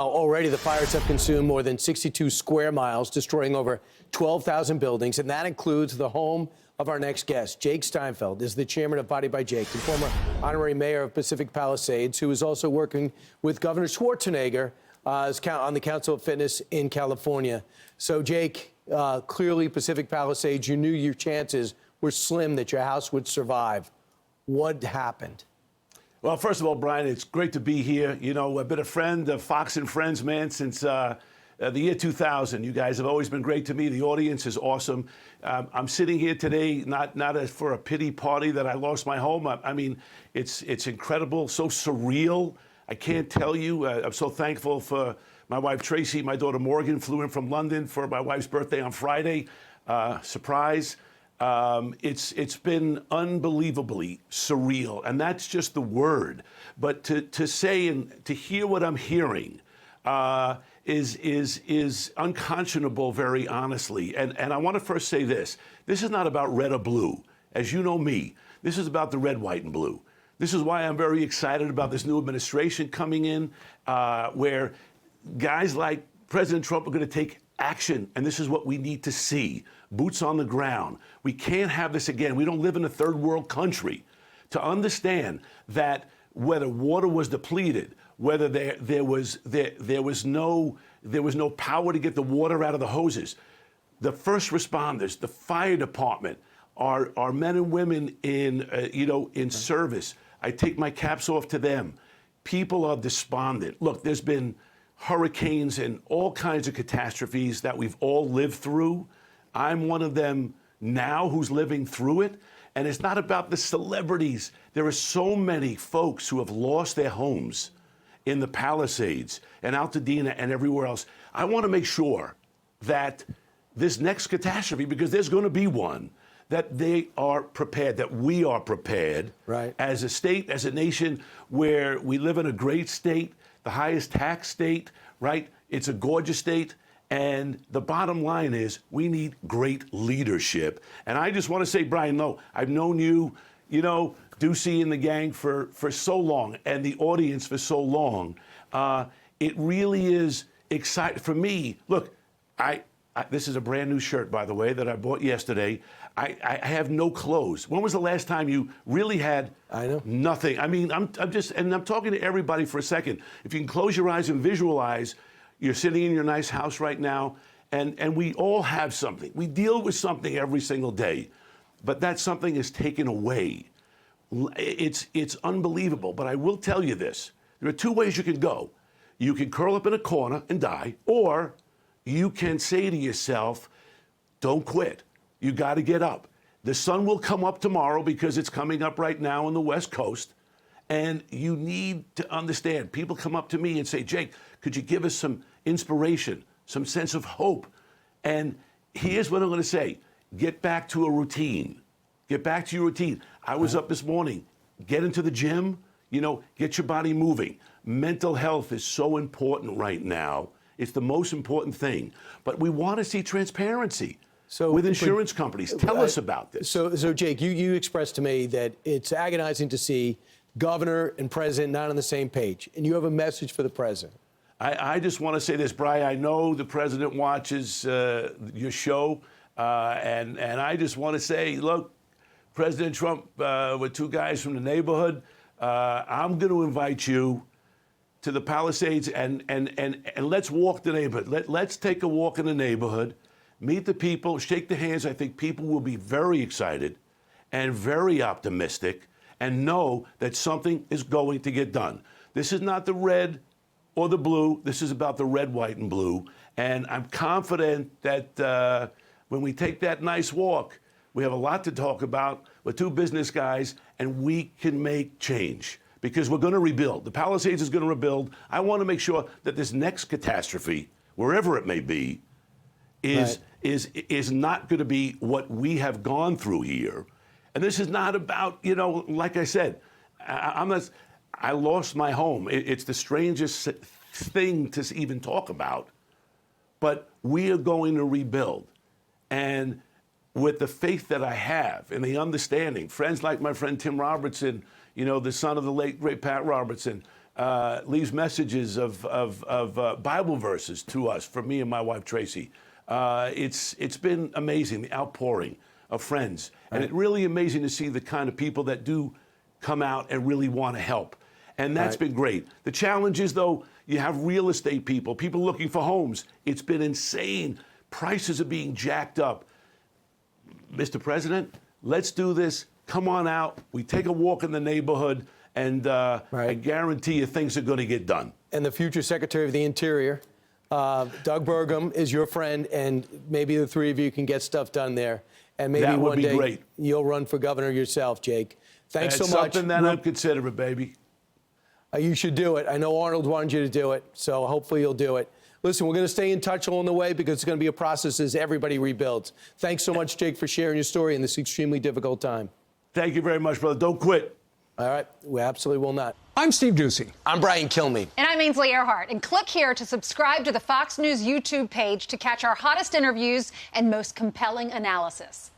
Already, the fires have consumed more than 62 square miles, destroying over 12,000 buildings, and that includes the home of our next guest. Jake Steinfeld is the chairman of Body by Jake, and former honorary mayor of Pacific Palisades, who is also working with Governor Schwarzenegger on the Council of Fitness in California. So, Jake, clearly Pacific Palisades, you knew your chances were slim that your house would survive. What happened? Well, first of all, Brian, it's great to be here. You know, I've been a friend of Fox and Friends, man, since the year 2000. You guys have always been great to me. The audience is awesome. I'm sitting here today not for a pity party that I lost my home. I mean, it's incredible, so surreal. I can't tell you. I'm so thankful for my wife, Tracy. My daughter, Morgan, flew in from London for my wife's birthday on Friday. Surprise. It's been unbelievably surreal, and that's just the word. But to say and to hear what I'm hearing is unconscionable, very honestly. And I want to first say this. This is not about red or blue. As you know me, this is about the red, white, and blue. This is why I'm very excited about this new administration coming in, where guys like President Trump are going to take action, and this is what we need to see. Boots on the ground. We can't have this again. We don't live in a third world country. To understand that whether water was depleted, whether there was no power to get the water out of the hoses, the first responders, the fire department, are men and women in service. I take my caps off to them. People are despondent. Look, there's been hurricanes and all kinds of catastrophes that we've all lived through. I'm one of them now who's living through it. And it's not about the celebrities. There are so many folks who have lost their homes in the Palisades and Altadena and everywhere else. I want to make sure that this next catastrophe, because there's going to be one, that they are prepared, that we are prepared, right, as a state, as a nation, where we live in a great state, the highest tax state, right? It's a gorgeous state. And the bottom line is we need great leadership. And I just want to say, Brian, no, I've known you, Ducey and the gang for so long, and the audience for so long. It really is exciting for me. Look, this is a brand new shirt, by the way, that I bought yesterday. I have no clothes. When was the last time you really had nothing? I mean, I'm talking to everybody for a second. If you can close your eyes and visualize, you're sitting in your nice house right now, and we all have something. We deal with something every single day, but that something is taken away. It's unbelievable, but I will tell you this. There are two ways you can go. You can curl up in a corner and die, or you can say to yourself, don't quit. You got to get up. The sun will come up tomorrow because it's coming up right now on the West Coast. And you need to understand, people come up to me and say, Jake, could you give us some inspiration, some sense of hope? And here's what I'm going to say. Get back to a routine. Get back to your routine. I was up this morning. Get into the gym, get your body moving. Mental health is so important right now. It's the most important thing. But we want to see transparency with insurance companies. Tell us about this. So Jake, you expressed to me that it's agonizing to see governor and president not on the same page, and you have a message for the president. I just want to say this, Brian. I know the president watches your show, and I just want to say, look, President Trump, with two guys from the neighborhood, I'm going to invite you to the Palisades and let's walk the neighborhood. Let's take a walk in the neighborhood, meet the people, shake the hands. I think people will be very excited and very optimistic and know that something is going to get done. This is not the red or the blue. This is about the red, white, and blue. And I'm confident that when we take that nice walk, we have a lot to talk about. We're two business guys, and we can make change because we're going to rebuild. The Palisades is going to rebuild. I want to make sure that this next catastrophe, wherever it may be, is not going to be what we have gone through here. And this is not about, like I said, I lost my home. It's the strangest thing to even talk about. But we are going to rebuild. And with the faith that I have and the understanding, friends like my friend Tim Robertson, the son of the late, great Pat Robertson, leaves messages of Bible verses to us from me and my wife, Tracy. It's been amazing, the outpouring of friends. And it's really amazing to see the kind of people that do come out and really want to help. And that's been great. The challenge is, though, you have real estate people looking for homes. It's been insane. Prices are being jacked up. Mr. President, let's do this. Come on out. We take a walk in the neighborhood, and I guarantee you things are going to get done. And the future Secretary of the Interior, Doug Burgum, is your friend, and maybe the three of you can get stuff done there. And maybe That would one be day great. You'll run for governor yourself, Jake. Thanks so much. Something that I'm considering, baby. You should do it. I know Arnold wanted you to do it, so hopefully you'll do it. Listen, we're going to stay in touch along the way because it's going to be a process as everybody rebuilds. Thanks so much, Jake, for sharing your story in this extremely difficult time. Thank you very much, brother. Don't quit. All right. We absolutely will not. I'm Steve Ducey. I'm Brian Kilmeade. And I'm Ainsley Earhart. And click here to subscribe to the Fox News YouTube page to catch our hottest interviews and most compelling analysis.